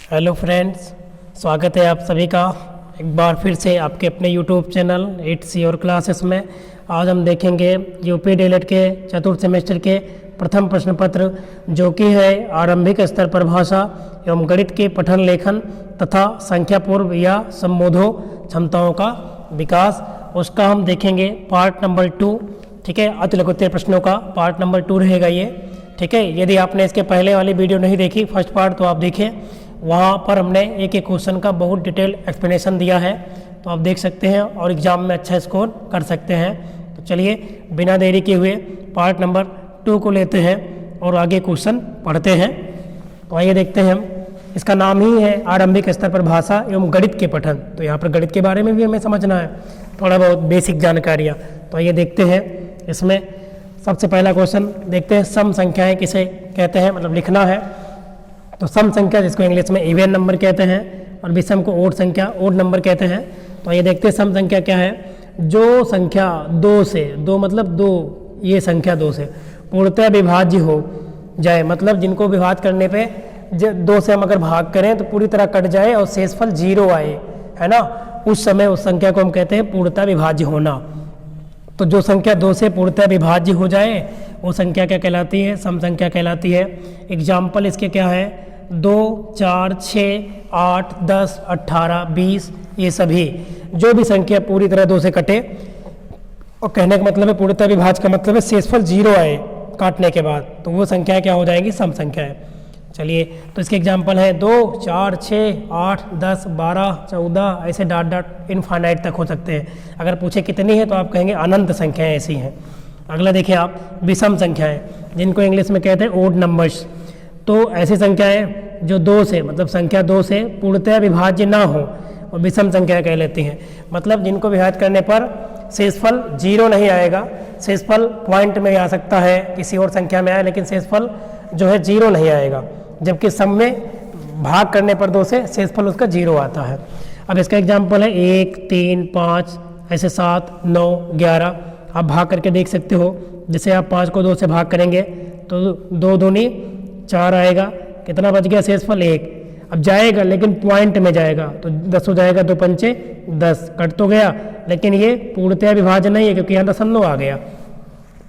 Hello friends, स्वागत है आप सभी का एक बार फिर से आपके अपने यूट्यूब चैनल 8C और क्लासेस में। आज हम देखेंगे यूपी डीएलएड के चतुर्थ सेमेस्टर के प्रथम प्रश्न पत्र, जो कि है आरंभिक स्तर पर भाषा एवं गणित के पठन लेखन तथा संख्या पूर्व या संबोधो क्षमताओं का विकास। उसका हम देखेंगे पार्ट नंबर 2। ठीक है, अति लघुत्तर प्रश्नों का पार्ट नंबर 2 रहेगा ये। ठीक है, यदि आपने इसके पहले वाली वीडियो नहीं देखी फर्स्ट पार्ट, तो आप देखें, वहाँ पर हमने एक एक क्वेश्चन का बहुत डिटेल एक्सप्लेनेशन दिया है, तो आप देख सकते हैं और एग्जाम में अच्छा स्कोर कर सकते हैं। तो चलिए बिना देरी के हुए पार्ट नंबर 2 को लेते हैं और आगे क्वेश्चन पढ़ते हैं। तो आइए देखते हैं हम। इसका नाम ही है आरंभिक स्तर पर भाषा एवं गणित के पठन, तो यहाँ पर गणित के बारे में भी हमें समझना है, थोड़ा बहुत बेसिक जानकारियाँ। तो आइए देखते हैं। इसमें सबसे पहला क्वेश्चन देखते हैं, सम संख्याएँ किसे कहते हैं, मतलब लिखना है। तो सम संख्या जिसको इंग्लिश में इवन नंबर कहते हैं और विषम को ओड संख्या, ओड नंबर कहते हैं। तो ये देखते हैं सम संख्या क्या है। जो संख्या 2 से, 2 मतलब 2, ये संख्या 2 से पूर्णतः विभाज्य हो जाए, मतलब जिनको विभाज्य करने पे 2 से हम अगर भाग करें तो पूरी तरह कट जाए और शेषफल 0 आए, है ना, उस समय उस संख्या को हम कहते हैं पूर्णतः विभाज्य होना। तो जो संख्या 2 से पूर्णतः विभाज्य हो जाए वो संख्या क्या कहलाती है, सम संख्या कहलाती है। एग्जाम्पल इसके क्या है, 2, 4, 6, 8, 10, 18, 20, ये सभी जो भी संख्या पूरी तरह 2 से कटे, और कहने का मतलब है पूर्णतः विभाज्य का मतलब है शेषफल 0 आए काटने के बाद, तो वो संख्या क्या हो जाएगी, सम संख्या है। चलिए, तो इसके एग्जाम्पल है 2, 4, 6, 8, 10, 12, 14, ऐसे डॉट डॉट इनफाइनाइट तक हो सकते हैं। अगर पूछे कितनी है तो आप कहेंगे अनंत संख्याएं ऐसी हैं। अगला देखिए आप, विषम संख्याएं जिनको इंग्लिश में कहते हैं ओड नंबर्स। तो ऐसी संख्याएं जो 2 से, मतलब संख्या 2 से पूर्णतः विभाज्य ना हो, और विषम संख्या कह लेती हैं। मतलब जिनको विभाज्य करने पर शेषफल 0 नहीं आएगा, शेषफल पॉइंट में आ सकता है, किसी और संख्या में आए, लेकिन शेषफल जो है 0 नहीं आएगा, जबकि सम में भाग करने पर 2 से शेषफल उसका 0 आता है। अब इसका एग्जाम्पल है 1, 3, 5, ऐसे 7, 9, 11। आप भाग करके देख सकते हो। जैसे आप 5 को 2 से भाग करेंगे तो 2 दूनी 4 आएगा, कितना बच गया शेषफल 1। अब जाएगा लेकिन पॉइंट में जाएगा, तो 10 हो जाएगा, 2 पंचे 10, कट तो गया, लेकिन ये पूर्णतः विभाज्य नहीं है क्योंकि यहाँ दशमलव आ गया।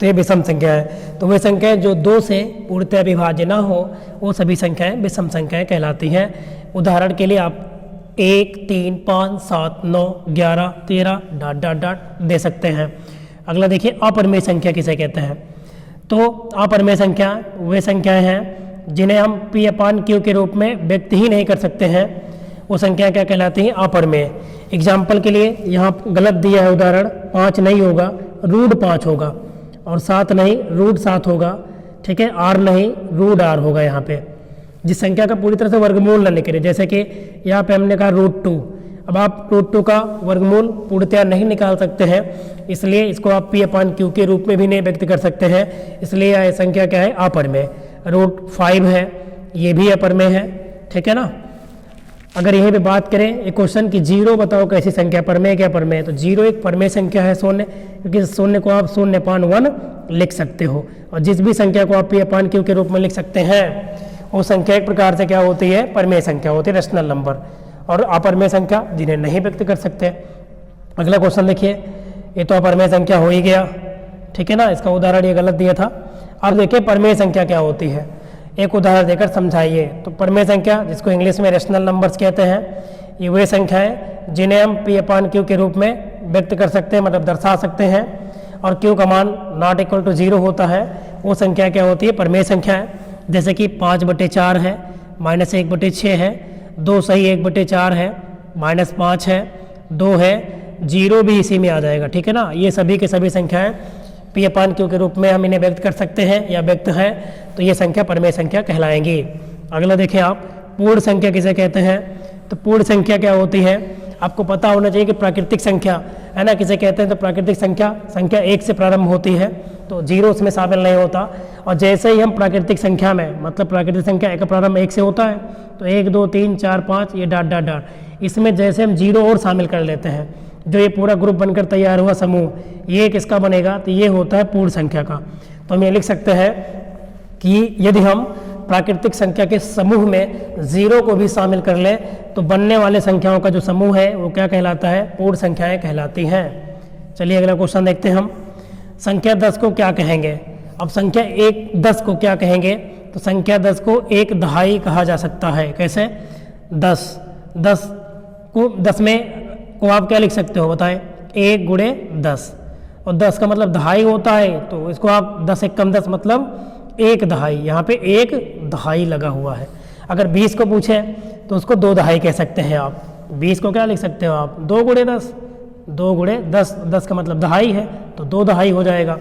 तो ये विषम संख्या है। तो वे संख्याएं जो 2 से पूर्णतः विभाज्य ना हो, वो सभी संख्याएं विषम संख्याएं कहलाती हैं। उदाहरण के लिए आप 1, 3, 5, 7, 9, 11, 13 डॉट डॉट डॉट दे सकते हैं। अगला देखिए, अपरिमेय संख्या किसे कहते हैं। तो अपरिमेय संख्या वे संख्याएं हैं जिन्हें हम P/Q के रूप में व्यक्त ही नहीं कर सकते हैं, वो संख्या क्या कहलाती हैं, अपरिमेय। एग्जाम्पल के लिए यहाँ गलत दिया है उदाहरण, 5 नहीं होगा, √5 होगा, और 7 नहीं, √7 होगा। ठीक है, R नहीं, √R होगा यहाँ पे। जिस संख्या का पूरी तरह से वर्गमूल न निकले, जैसे कि यहाँ पे हमने कहा √2। अब आप √2 का वर्गमूल पूर्णतः नहीं निकाल सकते हैं, इसलिए इसको आप P/Q के रूप में भी नहीं व्यक्त कर सकते हैं, इसलिए यह संख्या क्या है, अपरिमेय। √5 है, ये भी अपरिमेय है। ठीक है ना। अगर यहीं पे बात करें एक क्वेश्चन की 0 बताओ कैसी संख्या, परमेय क्या परमेय, तो 0 एक परमेय संख्या है, शून्य, क्योंकि शून्य को आप 0.1 लिख सकते हो, और जिस भी संख्या को आप P/Q के रूप में लिख सकते हैं वो संख्या एक प्रकार से क्या होती है, परमेय संख्या होती है, रेशनल नंबर। और अपरमेय संख्या जिन्हें नहीं व्यक्त कर सकते। अगला क्वेश्चन देखिए, ये तो अपरमेय संख्या हो ही गया। ठीक है ना, इसका उदाहरण ये गलत दिया था। अब देखिए परमेय संख्या क्या होती है, एक उदाहरण देकर समझाइए। तो परमेय संख्या जिसको इंग्लिश में रेशनल नंबर्स कहते हैं, ये वे संख्याएं जिन्हें हम P/Q के रूप में व्यक्त कर सकते हैं, मतलब दर्शा सकते हैं, और Q का मान ≠ 0 होता है, वो संख्या क्या होती है, परमेय संख्या है। जैसे कि 5/4 है, -1/6 है, 2 सही 1/4 है, -5 है, 2 है, 0 भी इसी में आ जाएगा। ठीक है ना, ये सभी के सभी संख्याएं P/Q के रूप में हम इन्हें व्यक्त कर सकते हैं या व्यक्त है, तो ये संख्या परमेय संख्या कहलाएंगी। अगला देखें आप, पूर्ण संख्या किसे कहते हैं। तो पूर्ण संख्या क्या होती है, आपको पता होना चाहिए कि प्राकृतिक संख्या है ना किसे कहते हैं। तो प्राकृतिक संख्या 1 से प्रारंभ होती है, तो 0 उसमें शामिल नहीं होता। और जैसे ही हम प्राकृतिक संख्या में, मतलब प्राकृतिक संख्या का प्रारंभ 1 से होता है, तो 1, 2, 3, 4, 5 ये डॉट डॉट डॉट, इसमें जैसे हम 0 और शामिल कर लेते हैं, जो ये पूरा ग्रुप बनकर तैयार हुआ समूह, ये किसका बनेगा, तो ये होता है पूर्ण संख्या का। तो हम ये लिख सकते हैं कि यदि हम प्राकृतिक संख्या के समूह में 0 को भी शामिल कर ले तो बनने वाले संख्याओं का जो समूह है वो क्या कहलाता है? पूर्ण संख्याएं कहलाती हैं। चलिए अगला क्वेश्चन देखते हैं हम। संख्या 10 को क्या कहेंगे? अब संख्या 10 को क्या कहेंगे? तो संख्या 10 को एक दहाई कहा जा सकता है। कैसे? 10 में को आप क्या लिख सकते हो बताएं? 1 गुणे 10, और 10 का मतलब दहाई होता है, तो इसको आप 10 एकम 10 मतलब 1 दहाई, यहाँ पे 1 दहाई लगा हुआ है। अगर 20 को पूछे तो उसको 2 दहाई कह सकते हैं आप। 20 को क्या लिख सकते हो आप? 2 गुणे 10, 2 गुणे 10, 10 का मतलब दहाई है तो 2 दहाई हो जाएगा,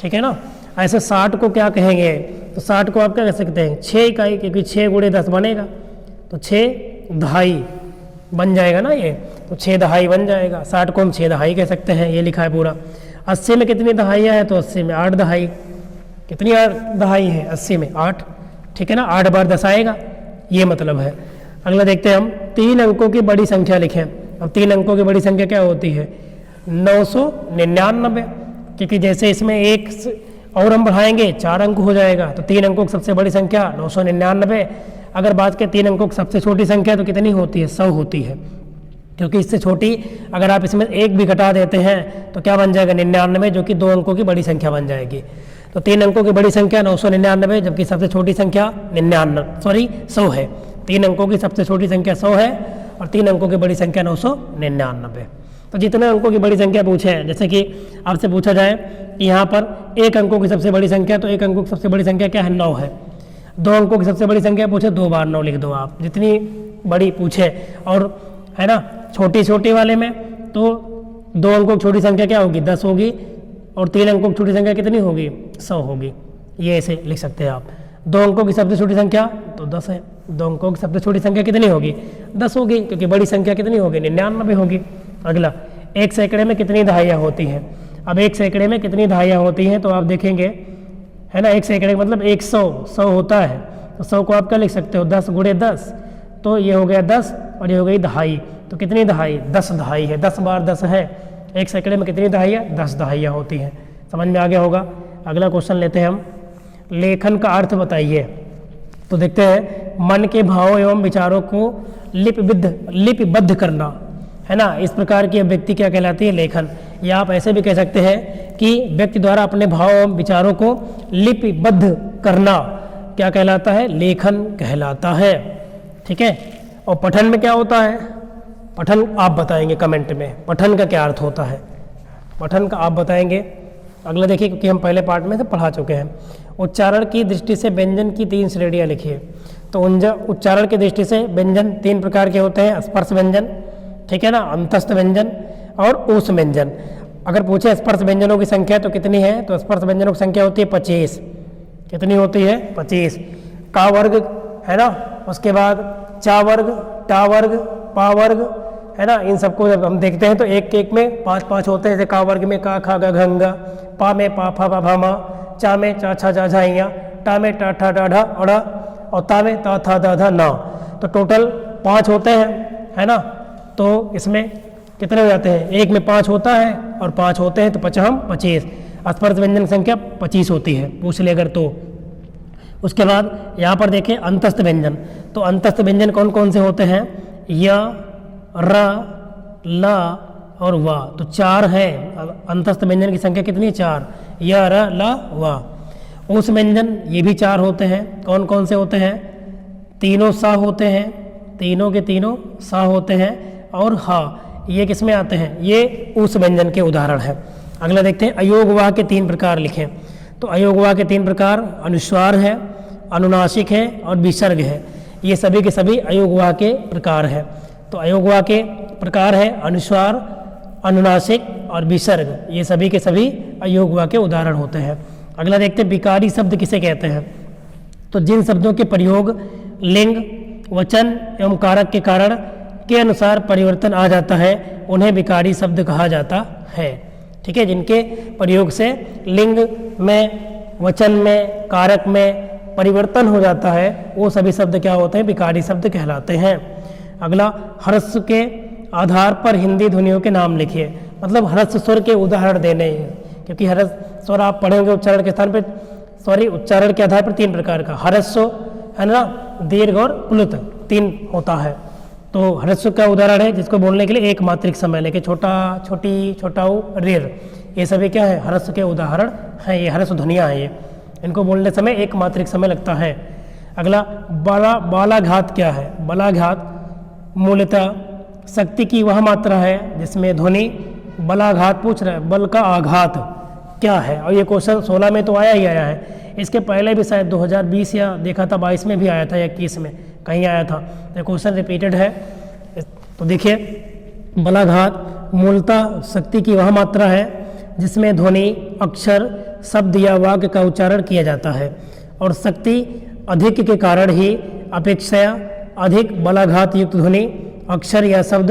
ठीक है ना। ऐसे 60 को क्या कहेंगे? तो 60 को आप क्या कह सकते हैं? 6 इकाई, क्योंकि 6 गुणे 10 बनेगा तो 6 दहाई बन जाएगा ना ये, तो 6 दहाई बन जाएगा। 60 को हम 6 दहाई कह सकते हैं, ये लिखा है पूरा। 80 में कितनी दहाइयाँ हैं? तो 80 में 8 दहाई। कितनी दहाई है 80 में? 8, ठीक है ना। 8 बार 10 आएगा, ये मतलब है। अगला देखते हैं हम। 3 अंकों की बड़ी संख्या लिखें। अब 3 अंकों की बड़ी संख्या क्या होती है? 999, क्योंकि जैसे इसमें एक और हम बढ़ाएंगे 4 अंक हो जाएगा, तो 3 अंकों की सबसे बड़ी संख्या 999। अगर बात के 3 अंकों की सबसे छोटी संख्या तो कितनी होती है? 100 होती है, क्योंकि इससे छोटी अगर आप इसमें 1 भी घटा देते हैं तो क्या बन जाएगा? 99, जो कि 2 अंकों की बड़ी संख्या बन जाएगी। तो 3 अंकों की बड़ी संख्या 999, जबकि सबसे छोटी संख्या 100 है। 3 अंकों की सबसे छोटी संख्या 100 है और 3 अंकों की बड़ी संख्या 999। तो जितने अंकों की बड़ी संख्या पूछे हैं, जैसे कि आपसे पूछा जाए कि यहाँ पर 1 अंकों की सबसे बड़ी संख्या, तो 1 अंकों की सबसे बड़ी संख्या क्या है? 9 है। 2 अंकों की सबसे बड़ी संख्या पूछे, 2 बार 9 लिख दो आप, जितनी बड़ी पूछे। और है ना, छोटी वाले में तो 2 अंकों की छोटी संख्या क्या होगी? 10 होगी, और 3 अंकों की छोटी संख्या कितनी होगी? 100 होगी। ये ऐसे लिख सकते हैं आप। 2 अंकों की सबसे छोटी संख्या तो 10 है। 2 अंकों की सबसे छोटी संख्या कितनी होगी? 10 होगी, क्योंकि बड़ी संख्या कितनी होगी? 99 होगी। अगला, 1 सैकड़े में कितनी दहाइयाँ होती हैं? अब 1 सैकड़े में कितनी दहाइयाँ होती हैं तो आप देखेंगे, है ना। 1 सैकड़े मतलब 100 होता है, तो 100 को आप क्या लिख सकते हो? 10 गुणे 10, तो ये हो गया 10 और ये हो गई दहाई। तो कितनी दहाई? 10 दहाई है। 10 बार 10 है। 1 सैकड़े में कितनी दहाइयाँ? 10 दहाइयाँ होती हैं। समझ में आ गया होगा। अगला क्वेश्चन लेते हैं हम। लेखन का अर्थ बताइए। तो देखते हैं, मन के भावों एवं विचारों को लिपिबद्ध करना, है ना। इस प्रकार की अभिव्यक्ति क्या कहलाती है? लेखन। या आप ऐसे भी कह सकते हैं कि व्यक्ति द्वारा अपने भाव एवं विचारों को लिपिबद्ध करना क्या कहलाता है? लेखन कहलाता है, ठीक है। और पठन में क्या होता है? पठन आप बताएंगे कमेंट में, पठन का क्या अर्थ होता है? पठन का आप बताएंगे। अगला देखिए, क्योंकि हम पहले पार्ट में से पढ़ा चुके हैं। उच्चारण की दृष्टि से व्यंजन की 3 श्रेणियाँ लिखिए। तो उच्चारण की दृष्टि से व्यंजन 3 प्रकार के होते हैं। स्पर्श व्यंजन, ठीक है ना, अंतस्थ व्यंजन और ऊष्म व्यंजन। अगर पूछे स्पर्श व्यंजनों की संख्या तो कितनी है? तो स्पर्श व्यंजनों की संख्या होती है 25। कितनी होती है? 25। का वर्ग, है ना, उसके बाद चा वर्ग, टा वर्ग, पा वर्ग, है ना। इन सबको जब हम देखते हैं तो एक में 5 होते हैं। जैसे का वर्ग में का, खा, गा, घंगा, पा में पा, फा, बा, भा, मा, चा में चा, छा, जा, झाइया, टा में टा, ठा, डा, ढा, अड़ा, और ता में ता, था, दा, धा, ना। तो टोटल 5 होते हैं, है ना। तो इसमें कितने हो जाते हैं? एक में 5 होता है और 5 होते हैं तो 25। स्पर्श व्यंजन संख्या 25 होती है, पूछ ले अगर तो। उसके बाद यहाँ पर देखें अंतस्थ व्यंजन। तो अंतस्थ व्यंजन कौन कौन से होते हैं? य, र, ल और व। तो 4 है। अंतस्थ व्यंजन की संख्या कितनी? 4। य, र, ल, व। ऊष्म व्यंजन ये भी 4 होते हैं। कौन कौन से होते हैं? तीनों सा होते हैं, तीनों के तीनों सा होते हैं, और हा, ये किस में आते हैं? ये ऊष्म व्यंजन के उदाहरण हैं। अगला देखते हैं, अयोगवाह के 3 प्रकार लिखें। तो अयोगवाह के 3 प्रकार अनुस्वार है, अनुनासिक है और विसर्ग है। ये सभी के सभी अयोगवाह के प्रकार हैं। तो अयोगवाह के प्रकार है अनुस्वार, अनुनासिक और विसर्ग। ये सभी के सभी अयोगवाह के उदाहरण होते हैं। अगला देखते हैं, विकारी शब्द किसे कहते हैं। तो जिन शब्दों के प्रयोग लिंग, वचन एवं कारक के कारण के अनुसार परिवर्तन आ जाता है उन्हें विकारी शब्द कहा जाता है, ठीक है। जिनके प्रयोग से लिंग में, वचन में, कारक में परिवर्तन हो जाता है वो सभी शब्द क्या होते हैं? विकारी शब्द कहलाते हैं। अगला, ह्रस्व के आधार पर हिंदी ध्वनियों के नाम लिखिए। मतलब ह्रस्व स्वर के उदाहरण देने हैं, क्योंकि ह्रस्व स्वर आप पढ़ेंगे उच्चारण के स्थान पर, उच्चारण के आधार पर 3 प्रकार का, ह्रस्व, है ना, दीर्घ और प्लुत 3 होता है। तो ह्रस्व का उदाहरण है जिसको बोलने के लिए एक मात्रिक समय लेके छोटा, छोटी, छोटाऊ, ऋर, ये सभी क्या है, ह्रस्व के उदाहरण हैं। ये ह्रस्व ध्वनियाँ हैं, ये इनको बोलने समय एक मात्रिक समय लगता है। अगला बालाघात क्या है? बालाघात मूलतः शक्ति की वह मात्रा है जिसमें ध्वनि, बलाघात पूछ रहा है, बल का आघात क्या है? और ये क्वेश्चन 16 में तो आया ही आया है, इसके पहले भी शायद 2020 या देखा था 22 में भी आया था या 21 में कहीं आया था, तो क्वेश्चन रिपीटेड है। तो देखिए, बलाघात मूलतः शक्ति की वह मात्रा है जिसमें ध्वनि, अक्षर, शब्द या वाक्य का उच्चारण किया जाता है और शक्ति अधिक के कारण ही अपेक्षया अधिक बलाघात युक्त ध्वनि, अक्षर या शब्द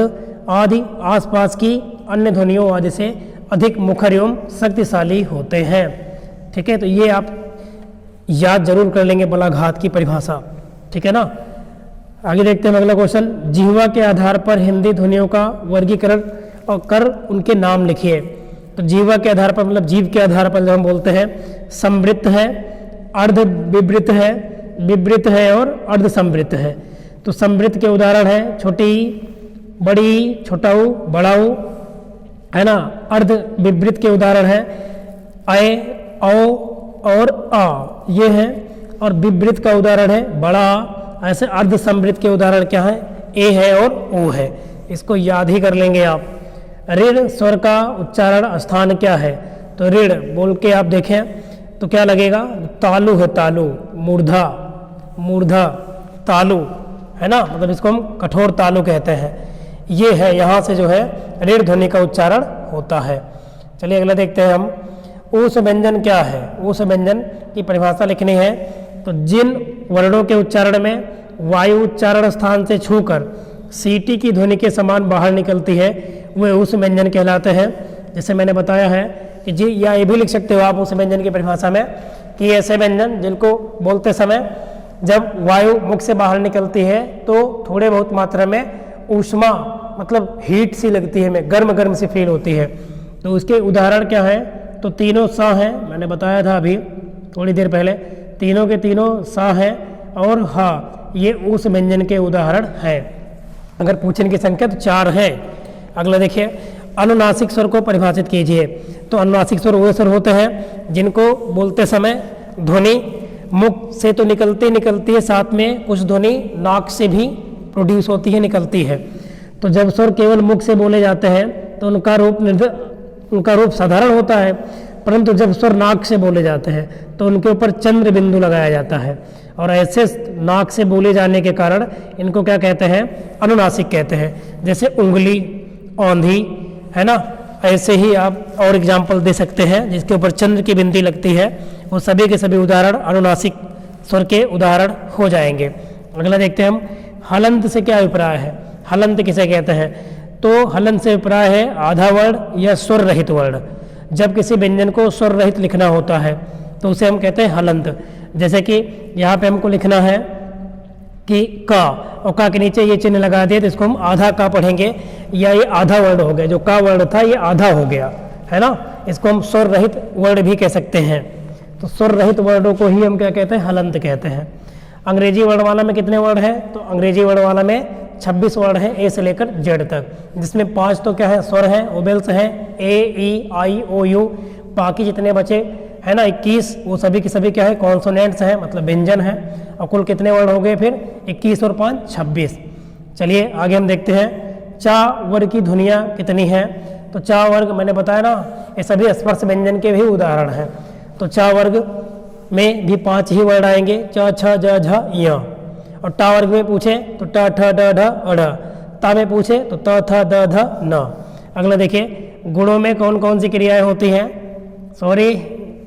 आदि आसपास की अन्य ध्वनियों आदि से अधिक मुखर एवं शक्तिशाली होते हैं। ठीक है, तो ये आप याद जरूर कर लेंगे बलाघात की परिभाषा। ठीक है ना। आगे देखते हैं अगला क्वेश्चन। जिह्वा के आधार पर हिंदी ध्वनियों का वर्गीकरण और कर उनके नाम लिखिए। तो जिह्वा के आधार पर मतलब जीभ के आधार पर जब हम बोलते हैं, संवृत्त है, अर्ध विवृत है, विवृत है और अर्ध संवृत्त है। तो संवृत्त के उदाहरण है छोटी, बड़ी, छोटाऊ, बड़ाऊ, है ना। अर्ध विवृत के उदाहरण है अय, औ और आ, ये है। और विवृत का उदाहरण है बड़ा। ऐसे अर्ध संवृत्त के उदाहरण क्या है? ए है और ओ है। इसको याद ही कर लेंगे आप। ऋण स्वर का उच्चारण स्थान क्या है? तो ऋण बोल के आप देखें तो क्या लगेगा? तालु है, तालु, मूर्धा, मूर्धा, तालु, है ना, मतलब इसको हम कठोर तालु कहते हैं। ये है, यहाँ से जो है ऋण ध्वनि का उच्चारण होता है। चलिए अगला देखते हैं हम। ऊस व्यंजन क्या है? ऊस व्यंजन की परिभाषा लिखनी है। तो जिन वर्णों के उच्चारण में वायु उच्चारण स्थान से छूकर सीटी की ध्वनि के समान बाहर निकलती है वे ऊस व्यंजन कहलाते हैं। जैसे मैंने बताया है कि जी, या ये भी लिख सकते हो आप ऊस व्यंजन की परिभाषा में कि ऐसे व्यंजन जिनको बोलते समय जब वायु मुख से बाहर निकलती है तो थोड़े बहुत मात्रा में ऊष्मा, मतलब हीट सी लगती है, में गर्म गर्म सी फील होती है। तो उसके उदाहरण क्या है? तो तीनों सा हैं, मैंने बताया था अभी थोड़ी देर पहले, तीनों के तीनों सा हैं और हा, ये उस व्यंजन के उदाहरण हैं। अगर पूछने की संख्या तो 4 है। अगला देखिए, अनुनासिक स्वर को परिभाषित कीजिए। तो अनुनासिक स्वर वो स्वर होते हैं जिनको बोलते समय ध्वनि मुख से तो निकलती है, साथ में कुछ ध्वनि नाक से भी प्रोड्यूस होती है, निकलती है। तो जब स्वर केवल मुख से बोले जाते हैं तो उनका रूप साधारण होता है, परंतु जब स्वर नाक से बोले जाते हैं तो उनके ऊपर चंद्र बिंदु लगाया जाता है। और ऐसे नाक से बोले जाने के कारण इनको क्या कहते हैं? अनुनासिक कहते हैं। जैसे उंगली, औंधी, है ना। ऐसे ही आप और एग्जाम्पल दे सकते हैं जिसके ऊपर चंद्र की बिंदी लगती है। वो सभी के सभी उदाहरण अनुनासिक स्वर के उदाहरण हो जाएंगे। अगला देखते हैं हम, हलंत से क्या अभिप्राय है? हलंत किसे कहते हैं? तो हलंत से अभिप्राय है आधा वर्ण या स्वर रहित वर्ण। जब किसी व्यंजन को स्वर रहित लिखना होता है तो उसे हम कहते हैं हलंत। जैसे कि यहाँ पे हमको लिखना है कि का, और का के नीचे ये चिन्ह लगा दिए तो इसको हम आधा का पढ़ेंगे, या ये आधा वर्ण हो गया, जो का वर्ण था ये आधा हो गया, है ना। इसको हम स्वर रहित वर्ण भी कह सकते हैं। तो स्वर रहित वर्णों को ही हम क्या कहते हैं? हलंत कहते हैं। अंग्रेजी वर्णमाला में कितने वर्ण हैं? तो अंग्रेजी वर्णमाला में 26 वर्ण हैं, ए से लेकर जेड तक, जिसमें 5 तो क्या है? स्वर हैं, ओबेल्स हैं, ए, ई, आई, ओ, यू। बाकी जितने बचे है ना 21, वो सभी के सभी क्या है? कॉन्सोनेंट्स हैं, मतलब व्यंजन है। और कुल कितने वर्ण हो गए फिर? 21 और 5 26। चलिए आगे हम देखते हैं, चा वर्ग की ध्वनियाँ कितनी हैं? तो चा वर्ग मैंने बताया ना, ये सभी स्पर्श व्यंजन के भी उदाहरण हैं। तो चा वर्ग में भी 5 ही वर्ड आएंगे, च, छ, ज, झ, य। और टा वर्ग में पूछे तो ट, ठ, ड, ढ, अढ़। ता में पूछे तो त, थ, द, ध, न। अगला देखिए, गुणों में कौन कौन सी क्रियाएं होती हैं? सॉरी,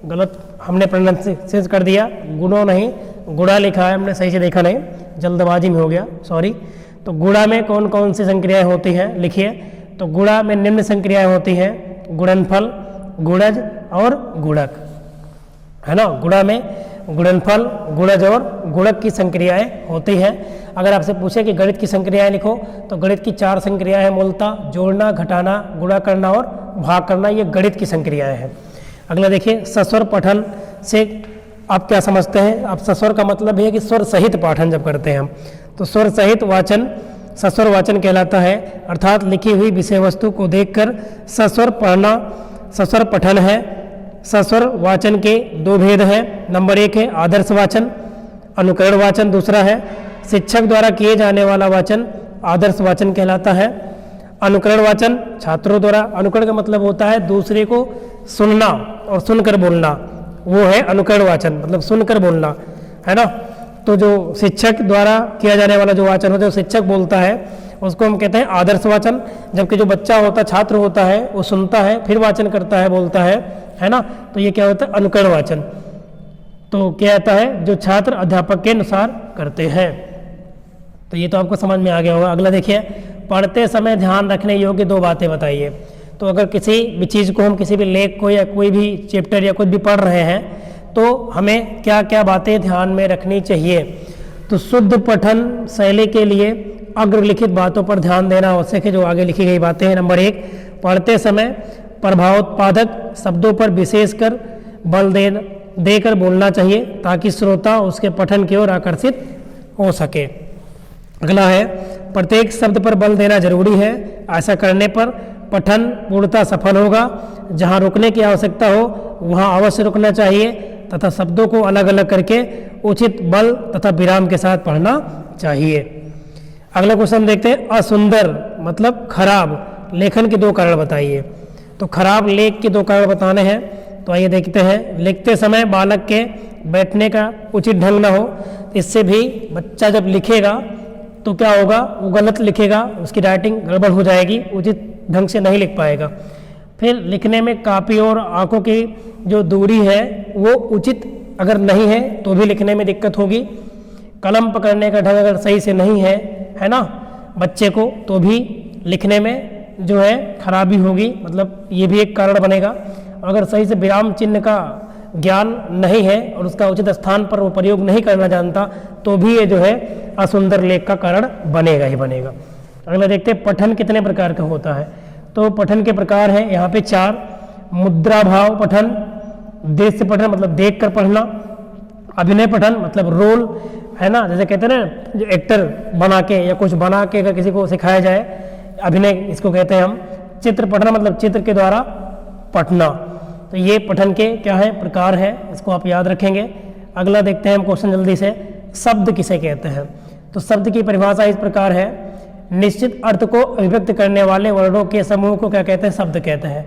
गलत हमने प्रोनाउंसिएशन कर दिया, गुणों नहीं, गुड़ा लिखा है, हमने सही से देखा नहीं, जल्दबाजी में हो गया, सॉरी। तो गुणा में कौन कौन सी संक्रियाएं होती हैं? लिखिए। तो गुणा में निम्न संक्रियाएं होती हैं, गुणनफल, गुणज और गुणक, है ना। गुणा में गुणनफल, गुणज और गुणक की संक्रियाएं होती हैं। अगर आपसे पूछे कि गणित की संक्रियाएं लिखो तो गणित की 4 संक्रियाएं हैं मूलतः, जोड़ना, घटाना, गुणा करना और भाग करना, ये गणित की संक्रियाएं हैं। अगला देखिए, सस्वर पठन से आप क्या समझते हैं? अब सस्वर का मतलब है कि स्वर सहित पाठन जब करते हैं हम, तो स्वर सहित वाचन सस्वर वाचन कहलाता है। अर्थात लिखी हुई विषय वस्तु को देखकर सस्वर पढ़ना सस्वर पठन है। सस्वर वाचन के दो भेद हैं। नंबर 1 है आदर्श वाचन, अनुकरण वाचन दूसरा है। शिक्षक द्वारा किए जाने वाला वाचन आदर्श वाचन कहलाता है। अनुकरण वाचन छात्रों द्वारा, अनुकरण का मतलब होता है दूसरे को सुनना और सुनकर बोलना, वो है अनुकरण वाचन, मतलब सुनकर बोलना, है ना। तो जो शिक्षक द्वारा किया जाने वाला जो वाचन होता है, जो शिक्षक बोलता है उसको हम कहते हैं आदर्श वाचन। जबकि जो बच्चा होता है, छात्र होता है, वो सुनता है फिर वाचन करता है, बोलता है ना। तो ये क्या होता है? अनुकरण वाचन। तो क्या आता है? जो छात्र अध्यापक के अनुसार करते हैं। तो ये तो आपको समझ में आ गया होगा। अगला देखिए, पढ़ते समय ध्यान रखने योग्य 2 बातें बताइए। तो अगर किसी भी चीज़ को हम किसी भी लेख को या कोई भी चैप्टर या कुछ भी पढ़ रहे हैं तो हमें क्या क्या बातें ध्यान में रखनी चाहिए? तो शुद्ध पठन शैली के लिए अग्रलिखित बातों पर ध्यान देना आवश्यक है, जो आगे लिखी गई बातें हैं। नंबर 1, पढ़ते समय प्रभावोत्पादक शब्दों पर विशेषकर बल देकर बोलना चाहिए ताकि श्रोता उसके पठन की ओर आकर्षित हो सके। अगला है, प्रत्येक शब्द पर बल देना जरूरी है। ऐसा करने पर पठन पूर्णतः सफल होगा। जहाँ रुकने की आवश्यकता हो वहाँ अवश्य रुकना चाहिए तथा शब्दों को अलग अलग करके उचित बल तथा विराम के साथ पढ़ना चाहिए। अगला क्वेश्चन देखते हैं, असुंदर मतलब खराब लेखन के 2 कारण बताइए। तो खराब लेख के 2 कारण बताने हैं। तो आइए देखते हैं। लिखते समय बालक के बैठने का उचित ढंग न हो, इससे भी बच्चा जब लिखेगा तो क्या होगा? वो गलत लिखेगा, उसकी राइटिंग गड़बड़ हो जाएगी, उचित ढंग से नहीं लिख पाएगा। फिर लिखने में कापी और आंखों की जो दूरी है वो उचित अगर नहीं है तो भी लिखने में दिक्कत होगी। कलम पकड़ने का ढंग अगर सही से नहीं है ना बच्चे को, तो भी लिखने में जो है खराबी होगी, मतलब ये भी एक कारण बनेगा। अगर सही से विराम चिन्ह का ज्ञान नहीं है और उसका उचित स्थान पर वो प्रयोग नहीं करना जानता तो भी ये जो है असुंदर लेख का कारण बनेगा ही बनेगा। अगला देखते हैं, पठन कितने प्रकार का होता है। तो पठन के प्रकार हैं यहाँ पे 4। मुद्रा भाव पठन, दृश्य पठन मतलब देख कर पढ़ना, अभिनय पठन मतलब रोल, है ना, जैसे कहते हैं ना जो एक्टर बना के या कुछ बना के अगर किसी को सिखाया जाए, अभिनय इसको कहते हैं हम। चित्र पठन मतलब चित्र के द्वारा पढ़ना। तो ये पठन के क्या है? प्रकार है, इसको आप याद रखेंगे। अगला देखते हैं हम क्वेश्चन जल्दी से, शब्द किसे कहते हैं। तो शब्द की परिभाषा इस प्रकार है, निश्चित अर्थ को अभिव्यक्त करने वाले वर्णों के समूह को क्या कहते हैं? शब्द कहते हैं।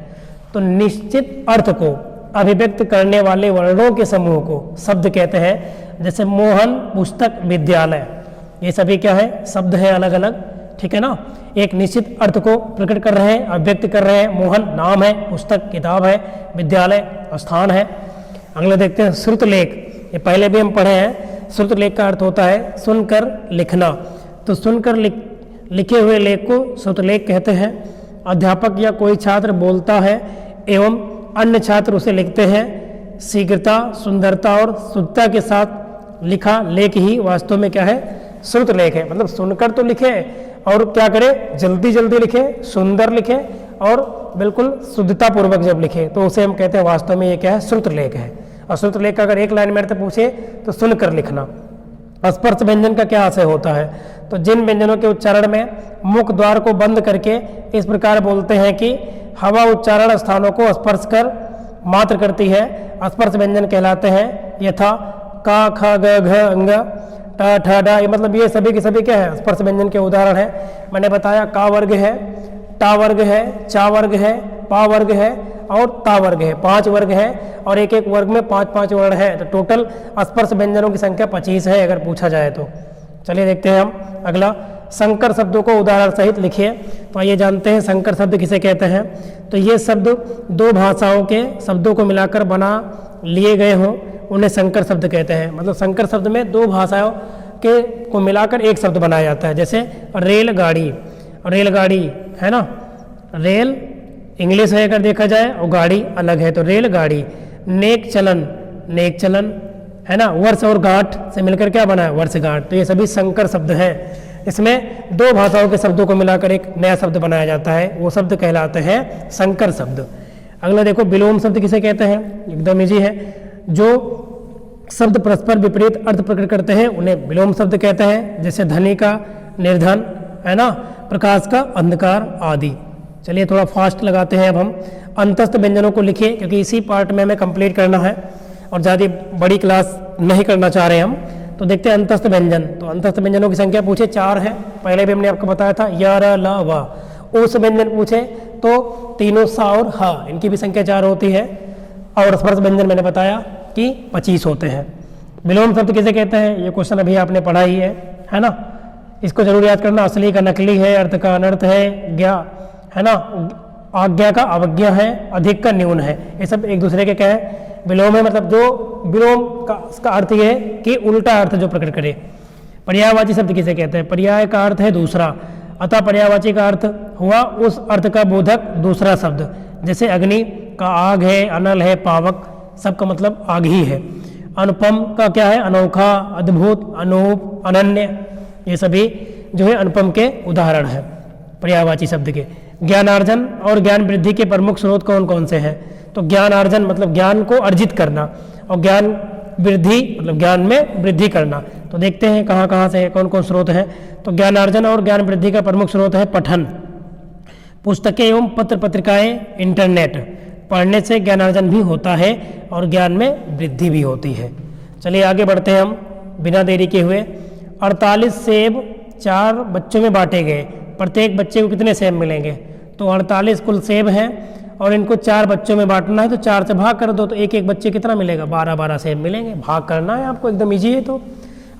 तो निश्चित अर्थ को अभिव्यक्त करने वाले वर्णों के समूह को शब्द कहते हैं। जैसे मोहन, पुस्तक, विद्यालय, ये सभी क्या है? शब्द है अलग अलग, ठीक है ना। एक निश्चित अर्थ को प्रकट कर रहे हैं, अभिव्यक्त कर रहे हैं। मोहन नाम है, पुस्तक किताब है, विद्यालय स्थान है। अगले देखते हैं श्रुत लेख, ये पहले भी हम पढ़े हैं। श्रुत लेख का अर्थ होता है सुनकर लिखना। तो सुनकर लिखे हुए लेख को श्रुत लेख कहते हैं। अध्यापक या कोई छात्र बोलता है एवं अन्य छात्र उसे लिखते हैं। शीघ्रता, सुंदरता और शुद्धता के साथ लिखा लेख ही वास्तव में क्या है? श्रुत लेख है। मतलब सुनकर तो लिखे और क्या करे? जल्दी जल्दी लिखे, सुंदर लिखे और बिल्कुल शुद्धता पूर्वक जब लिखे तो उसे हम कहते हैं वास्तव में ये क्या है? श्रुत लेख है। और श्रुत लेख का अगर एक लाइन मेरे से पूछे तो सुनकर लिखना। स्पर्श व्यंजन का क्या आशय होता है? तो जिन व्यंजनों के उच्चारण में मुख द्वार को बंद करके इस प्रकार बोलते हैं कि हवा उच्चारण स्थानों को स्पर्श कर मात्र करती है, स्पर्श व्यंजन कहलाते हैं। यथा का, ख, ग, घ, अंग, ट, ठ, ड, ये मतलब ये सभी के सभी क्या है? स्पर्श व्यंजन के उदाहरण है। मैंने बताया का वर्ग है, टा वर्ग है, चा वर्ग है, पा वर्ग है और ता वर्ग है। 5 वर्ग है और एक एक वर्ग में 5-5 वर्ण है। तो टोटल स्पर्श व्यंजनों की संख्या 25 है अगर पूछा जाए तो। चलिए देखते हैं हम अगला, संकर शब्दों को उदाहरण सहित लिखिए। तो आइए जानते हैं संकर शब्द किसे कहते हैं। तो ये शब्द 2 भाषाओं के शब्दों को मिलाकर बना लिए गए हों उन्हें संकर शब्द कहते हैं। मतलब संकर शब्द में 2 भाषाओं के को मिलाकर एक शब्द बनाया जाता है। जैसे रेलगाड़ी, रेलगाड़ी है ना, रेल इंग्लिश है अगर देखा जाए और गाड़ी अलग है तो रेलगाड़ी। नेक चलन, नेक चलन है ना। वर्ष और गांठ से मिलकर क्या बना है? वर्षगांठ। तो ये सभी संकर शब्द हैं। इसमें 2 भाषाओं के शब्दों को मिलाकर एक नया शब्द बनाया जाता है, वो शब्द कहलाते हैं संकर शब्द। अगला देखो, विलोम शब्द किसे कहते हैं? एकदम इजी है। जो शब्द परस्पर विपरीत अर्थ प्रकट करते हैं उन्हें विलोम शब्द कहते हैं, जैसे धनी का निर्धन, है ना, प्रकाश का अंधकार आदि। चलिए थोड़ा फास्ट लगाते हैं अब हम। अंतस्थ व्यंजनों को लिखिए, क्योंकि इसी पार्ट में हमें कंप्लीट करना है और ज़्यादा बड़ी क्लास नहीं करना चाह रहे हम। तो देखते हैं अंतस्थ व्यंजन। तो अंतस्थ व्यंजनों की संख्या पूछे 4 है, पहले भी हमने आपको बताया था, य र ल व। उस व्यंजन पूछे तो तीनों सा और ह, इनकी भी संख्या 4 होती है। और स्पर्श व्यंजन मैंने बताया कि 25 होते हैं। विलोम शब्द किसे कहते हैं, ये क्वेश्चन अभी आपने पढ़ा ही है ना। इसको जरूर याद करना, असली का नकली है, अर्थ का अनर्थ है, ज्ञा है ना, आज्ञा का अवज्ञा है, अधिक का न्यून है, ये सब एक दूसरे के क्या है, विलोम है। मतलब जो विलोम का इसका अर्थ ये है कि उल्टा अर्थ जो प्रकट करे। पर्यायवाची शब्द किसे कहते हैं, पर्याय का अर्थ है दूसरा, अतः पर्यायवाची का अर्थ हुआ उस अर्थ का बोधक दूसरा शब्द। जैसे अग्नि का आग है, अनल है, पावक, सबका मतलब आग ही है। अनुपम का क्या है, अनोखा, अद्भुत, अनूप, अनन्य, ये सभी जो है अनुपम के उदाहरण है पर्यायवाची शब्द के। ज्ञानार्जन और ज्ञान वृद्धि के प्रमुख स्रोत कौन कौन से हैं, तो ज्ञानार्जन मतलब ज्ञान को अर्जित करना, और ज्ञान वृद्धि मतलब ज्ञान में वृद्धि करना। तो देखते हैं कहाँ कहाँ से कौन कौन स्रोत हैं। तो ज्ञानार्जन और ज्ञान वृद्धि का प्रमुख स्रोत है पठन, पुस्तकें एवं पत्र पत्रिकाएं, इंटरनेट। पढ़ने से ज्ञानार्जन भी होता है और ज्ञान में वृद्धि भी होती है। चलिए आगे बढ़ते हैं हम बिना देरी के हुए। 48 सेब 4 बच्चों में बांटे गए, प्रत्येक बच्चे को कितने सेब मिलेंगे, तो 48 कुल सेब हैं और इनको 4 बच्चों में बांटना है, तो 4 से भाग कर दो तो एक एक बच्चे कितना मिलेगा, 12 सेब मिलेंगे। भाग करना है आपको, एकदम ईजी है। तो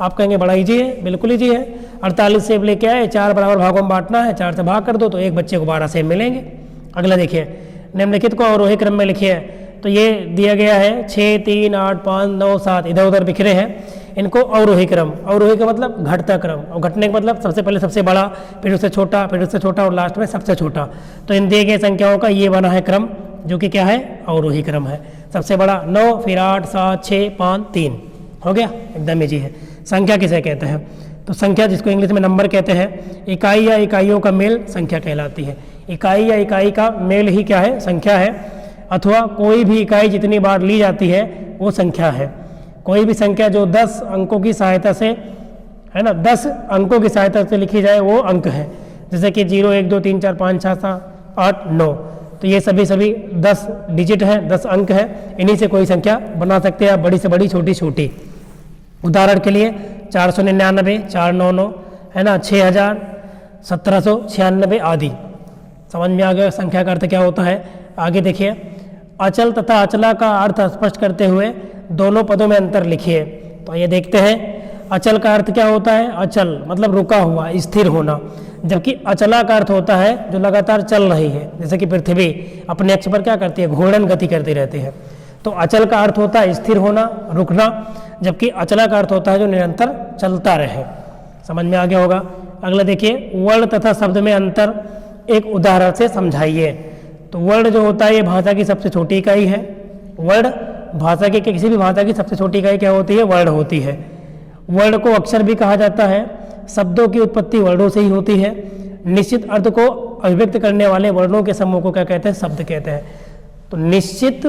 आप कहेंगे बड़ा ईजी है, बिल्कुल ईजी है। 48 सेब लेके आए, 4 बराबर भागों में बांटना है, 4 से भाग कर दो तो एक बच्चे को 12 सेब मिलेंगे। अगला देखिए, निम्नलिखित को अवरोही क्रम में लिखिए। तो ये दिया गया है 6, 3, 8, 5, 9, 7 इधर उधर बिखरे हैं, इनको अवरोही क्रम। अवरोही का मतलब घटता क्रम, और घटने का मतलब सबसे पहले सबसे बड़ा, फिर उससे छोटा, फिर उससे छोटा और लास्ट में सबसे छोटा। तो इन दिए गए संख्याओं का ये बना है क्रम, जो कि क्या है, अवरोही क्रम है। सबसे बड़ा 9, फिर 8, 7, 6, 5, 3 हो गया, एकदम ईजी है। संख्या किसे कहते हैं, तो संख्या जिसको इंग्लिश में नंबर कहते हैं, इकाई या इकाइयों का मेल संख्या कहलाती है। इकाई या इकाई का मेल ही क्या है, संख्या है, अथवा कोई भी इकाई जितनी बार ली जाती है वो संख्या है। कोई भी संख्या जो 10 अंकों की सहायता से, है ना, 10 अंकों की सहायता से लिखी जाए वो अंक है। जैसे कि 0, 1, 2, 3, 4, 5, 6, 7, 8, 9, तो ये सभी 10 डिजिट हैं, 10 अंक हैं। इन्हीं से कोई संख्या बना सकते हैं, बड़ी से बड़ी, छोटी छोटी। उदाहरण के लिए 499, 499, है ना, 6000, 1796 आदि। समझ में आ गया संख्या का अर्थ क्या होता है। आगे देखिए, अचल तथा अचला का अर्थ स्पष्ट करते हुए दोनों पदों में अंतर लिखिए। तो ये देखते हैं, अचल का अर्थ क्या होता है, अचल मतलब रुका हुआ, स्थिर होना, जबकि अचला का अर्थ होता है जो लगातार चल रही है। जैसे कि पृथ्वी अपने अक्ष पर क्या करती है, घूर्णन गति करती रहती है। तो अचल का अर्थ होता है स्थिर होना, रुकना, जबकि अचला का अर्थ होता है जो निरंतर चलता रहे। समझ में आ गया होगा। अगला देखिए, वर्ण तथा शब्द में अंतर एक उदाहरण से समझाइए। तो वर्ण जो होता है ये भाषा की सबसे छोटी इकाई है। वर्ण भाषा की, किसी भी भाषा की सबसे छोटी इकाई क्या होती है, वर्ण होती है। वर्ण को अक्षर भी कहा जाता है। शब्दों की उत्पत्ति वर्णों से ही होती है। निश्चित अर्थ को अभिव्यक्त करने वाले वर्णों के समूह को क्या कहते हैं, शब्द कहते हैं। तो निश्चित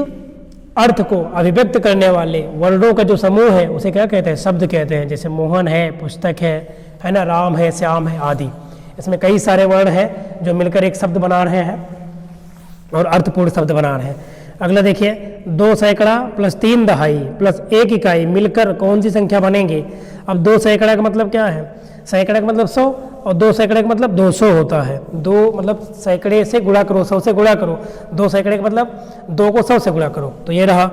अर्थ को अभिव्यक्त करने वाले वर्णों का जो समूह है उसे क्या कहते हैं, शब्द कहते हैं। जैसे मोहन है, पुस्तक है ना, राम है, श्याम है आदि। इसमें कई सारे वर्ण हैं जो मिलकर एक शब्द बना रहे हैं और अर्थपूर्ण शब्द बना रहे हैं। अगला देखिए, 2 सैकड़ा प्लस 3 दहाई प्लस 1 इकाई मिलकर कौन सी संख्या बनेगी। अब 2 सैकड़ा का मतलब क्या है, सैकड़ा का मतलब 100 और 2 सैकड़े का मतलब 200 होता है। 2 मतलब सैकड़े से गुणा करो, 100 से गुणा करो। 2 सैकड़े का मतलब 2 को 100 से गुणा करो, तो ये रहा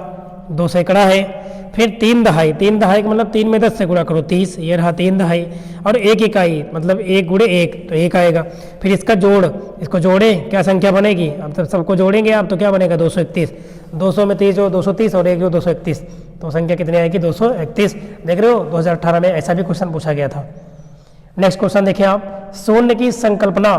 2 सैकड़ा है। फिर 3 दहाई, 3 दहाई का मतलब 3 में 10 से गुणा करो, 30, ये रहा 3 दहाई। और 1 इकाई मतलब 1 गुणे 1, तो 1 आएगा। फिर इसका जोड़, इसको जोड़े क्या संख्या बनेगी, अब तब सबको जोड़ेंगे आप तो क्या बनेगा, 231। 200 में 30 जो 230 और 1 जो 231, तो संख्या कितनी आएगी, 231। देख रहे हो 2018 में ऐसा भी क्वेश्चन पूछा गया था। नेक्स्ट क्वेश्चन देखिए आप, शून्य की संकल्पना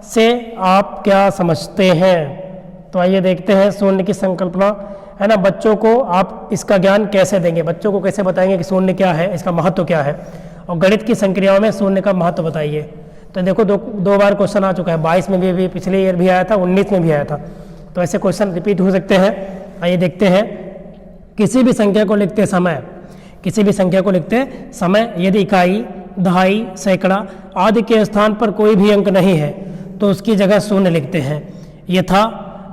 से आप क्या समझते हैं। तो आइए देखते हैं शून्य की संकल्पना, है ना। बच्चों को आप इसका ज्ञान कैसे देंगे, बच्चों को कैसे बताएंगे कि शून्य क्या है, इसका महत्व क्या है, और गणित की संक्रियाओं में शून्य का महत्व बताइए। तो देखो दो बार क्वेश्चन आ चुका है, 22 में भी पिछले ईयर भी आया था, 19 में भी आया था। तो ऐसे क्वेश्चन रिपीट हो सकते हैं। आइए देखते हैं, किसी भी संख्या को लिखते समय किसी भी संख्या को लिखते समय यदि इकाई, दहाई, सैकड़ा आदि के स्थान पर कोई भी अंक नहीं है तो उसकी जगह शून्य लिखते हैं। यथा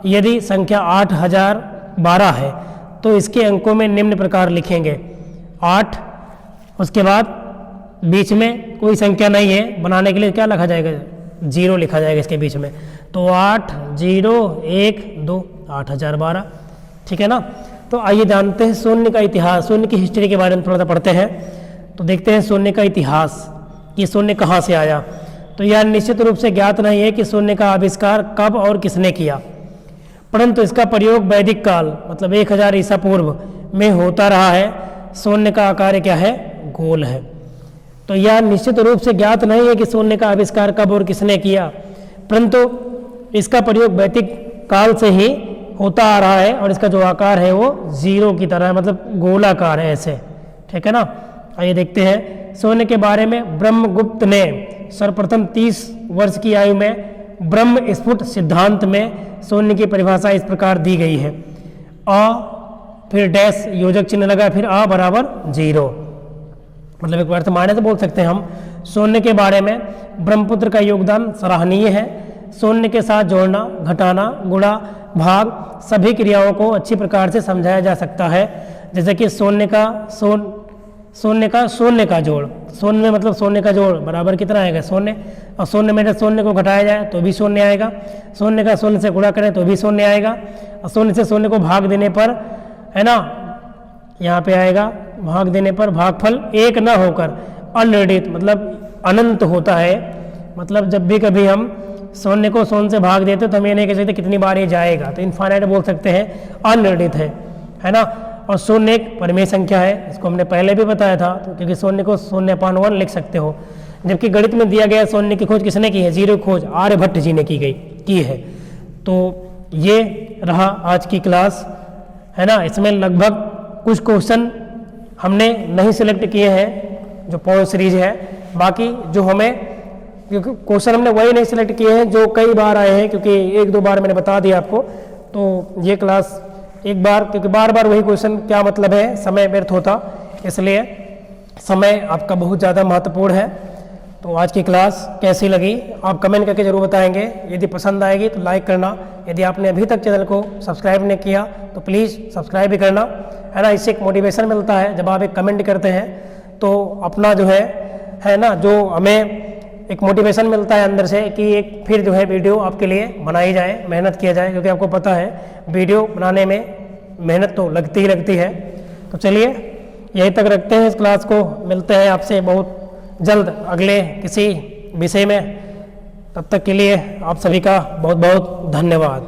यदि संख्या 8012 है तो इसके अंकों में निम्न प्रकार लिखेंगे 8, उसके बाद बीच में कोई संख्या नहीं है, बनाने के लिए क्या लिखा जाएगा, 0 लिखा जाएगा इसके बीच में। तो 8 0 1 2 8012, ठीक है ना। तो आइए जानते हैं शून्य का इतिहास, शून्य की हिस्ट्री के बारे में थोड़ा सा पढ़ते हैं। तो देखते हैं शून्य का इतिहास कि शून्य कहाँ से आया। तो यह निश्चित रूप से ज्ञात नहीं है कि शून्य का आविष्कार कब और किसने किया, परंतु इसका प्रयोग वैदिक काल मतलब 1000 ईसा पूर्व में होता रहा है। शून्य का आकार क्या है, गोल है। तो यह निश्चित रूप से ज्ञात नहीं है कि शून्य का आविष्कार कब और किसने किया, परंतु इसका प्रयोग वैदिक काल से ही होता आ रहा है और इसका जो आकार है वो 0 की तरह है, मतलब गोलाकार है ऐसे, ठीक है ना। आइए देखते हैं शून्य के बारे में। ब्रह्मगुप्त ने सर्वप्रथम 30 वर्ष की आयु में ब्रह्म स्फुट सिद्धांत में शून्य की परिभाषा इस प्रकार दी गई है। अ फिर डैश योजक चिन्ह लगा, फिर अ बराबर 0, मतलब एक वर्तमान से बोल सकते हैं हम। शून्य के बारे में ब्रह्मपुत्र का योगदान सराहनीय है। शून्य के साथ जोड़ना, घटाना, गुणा, भाग सभी क्रियाओं को अच्छी प्रकार से समझाया जा सकता है। जैसे कि शून्य का जोड़, शून्य में मतलब शून्य का जोड़ बराबर कितना आएगा, शून्य। और शून्य में शून्य को घटाया जाए तो भी शून्य आएगा, शून्य का शून्य से गुणा करें तो भी शून्य आएगा, और शून्य से शून्य को भाग देने पर, है ना, यहाँ पे आएगा भाग देने पर भागफल 1 न होकर अनिर्णित मतलब अनंत होता है। मतलब जब भी कभी हम शून्य को शून्य से भाग देते तो हम ये नहीं कह सकते कितनी बार ये जाएगा, तो इनफाइनाइट बोल सकते हैं, अनिर्णित है ना। और शून्य एक परिमेय संख्या है, इसको हमने पहले भी बताया था, तो क्योंकि शून्य को 0/1 लिख सकते हो। जबकि गणित में दिया गया शून्य की खोज किसने की है, 0 की खोज आर्यभट्ट जी ने की है। तो ये रहा आज की क्लास, है ना। इसमें लगभग कुछ क्वेश्चन हमने नहीं सिलेक्ट किए हैं जो पॉइंट सीरीज है, बाकी जो हमें क्योंकि क्वेश्चन हमने वही नहीं सिलेक्ट किए हैं जो कई बार आए हैं, क्योंकि 1-2 बार मैंने बता दिया आपको। तो ये क्लास एक बार, क्योंकि बार बार वही क्वेश्चन क्या मतलब है, समय व्यर्थ होता, इसलिए समय आपका बहुत ज़्यादा महत्वपूर्ण है। तो आज की क्लास कैसी लगी आप कमेंट करके ज़रूर बताएंगे। यदि पसंद आएगी तो लाइक करना, यदि आपने अभी तक चैनल को सब्सक्राइब नहीं किया तो प्लीज़ सब्सक्राइब भी करना, है ना। इससे एक मोटिवेशन मिलता है जब आप एक कमेंट करते हैं तो अपना जो है ना, जो हमें एक मोटिवेशन मिलता है अंदर से कि एक फिर जो है वीडियो आपके लिए बनाई जाए, मेहनत किया जाए, क्योंकि आपको पता है वीडियो बनाने में मेहनत तो लगती ही लगती है। तो चलिए यहीं तक रखते हैं इस क्लास को, मिलते हैं आपसे बहुत जल्द अगले किसी विषय में। तब तक के लिए आप सभी का बहुत बहुत धन्यवाद।